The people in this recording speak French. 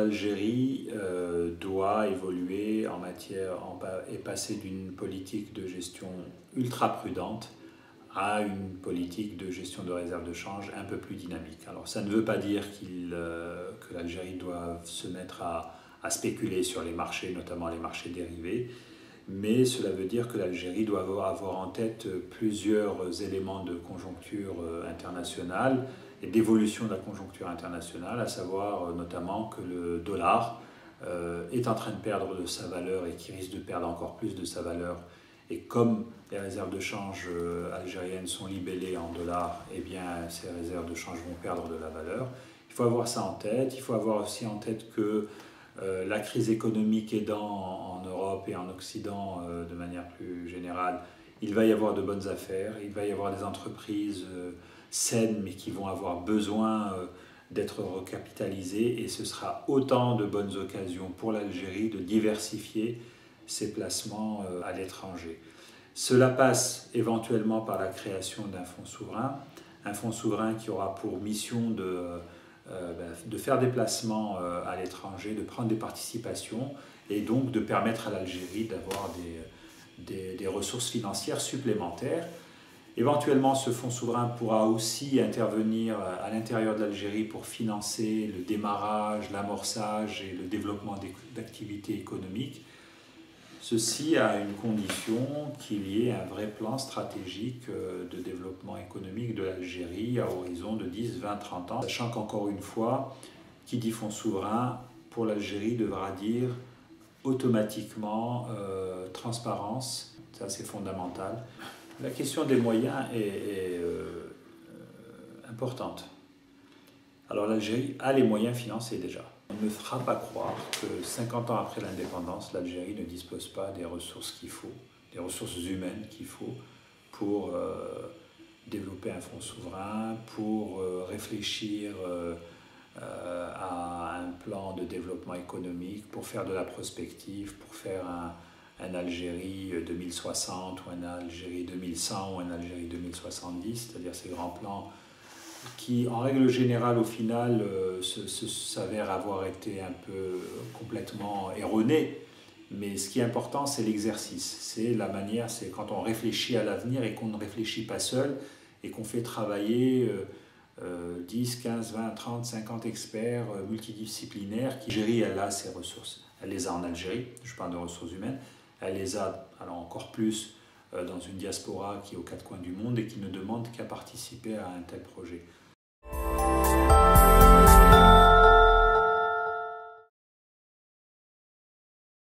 l'Algérie doit évoluer et passer d'une politique de gestion ultra prudente à une politique de gestion de réserve de change un peu plus dynamique. Alors ça ne veut pas dire que l'Algérie doit se mettre à spéculer sur les marchés, notamment les marchés dérivés, mais cela veut dire que l'Algérie doit avoir en tête plusieurs éléments de conjoncture internationale et d'évolution de la conjoncture internationale, à savoir notamment que le dollar est en train de perdre de sa valeur et qui risque de perdre encore plus de sa valeur. Et comme les réserves de change algériennes sont libellées en dollars, eh bien ces réserves de change vont perdre de la valeur. Il faut avoir ça en tête. Il faut avoir aussi en tête que la crise économique aidant en Europe et en Occident de manière plus générale, il va y avoir de bonnes affaires, il va y avoir des entreprises saines mais qui vont avoir besoin d'être recapitalisées et ce sera autant de bonnes occasions pour l'Algérie de diversifier ses placements à l'étranger. Cela passe éventuellement par la création d'un fonds souverain qui aura pour mission de faire des placements à l'étranger, de prendre des participations et donc de permettre à l'Algérie d'avoir des ressources financières supplémentaires. Éventuellement, ce fonds souverain pourra aussi intervenir à l'intérieur de l'Algérie pour financer le démarrage, l'amorçage et le développement d'activités économiques. Ceci à une condition qu'il y ait un vrai plan stratégique de développement économique de l'Algérie à horizon de 10, 20, 30 ans. Sachant qu'encore une fois, qui dit fonds souverain pour l'Algérie devra dire automatiquement transparence, ça c'est fondamental. La question des moyens est importante. Alors l'Algérie a les moyens financiers déjà. On ne me fera pas croire que 50 ans après l'indépendance, l'Algérie ne dispose pas des ressources qu'il faut, des ressources humaines qu'il faut pour développer un fonds souverain, pour réfléchir à un plan de développement économique, pour faire de la prospective, pour faire un Algérie 2060 ou un Algérie 2100 ou un Algérie 2070, c'est-à-dire ces grands plans qui, en règle générale, au final, s'avèrent avoir été un peu complètement erronés. Mais ce qui est important, c'est l'exercice. C'est la manière, c'est quand on réfléchit à l'avenir et qu'on ne réfléchit pas seul et qu'on fait travailler 10, 15, 20, 30, 50 experts multidisciplinaires qui l'Algérie, elle a ses ressources. Elle les a en Algérie, je parle de ressources humaines. Elle les a alors encore plus dans une diaspora qui est aux quatre coins du monde et qui ne demande qu'à participer à un tel projet.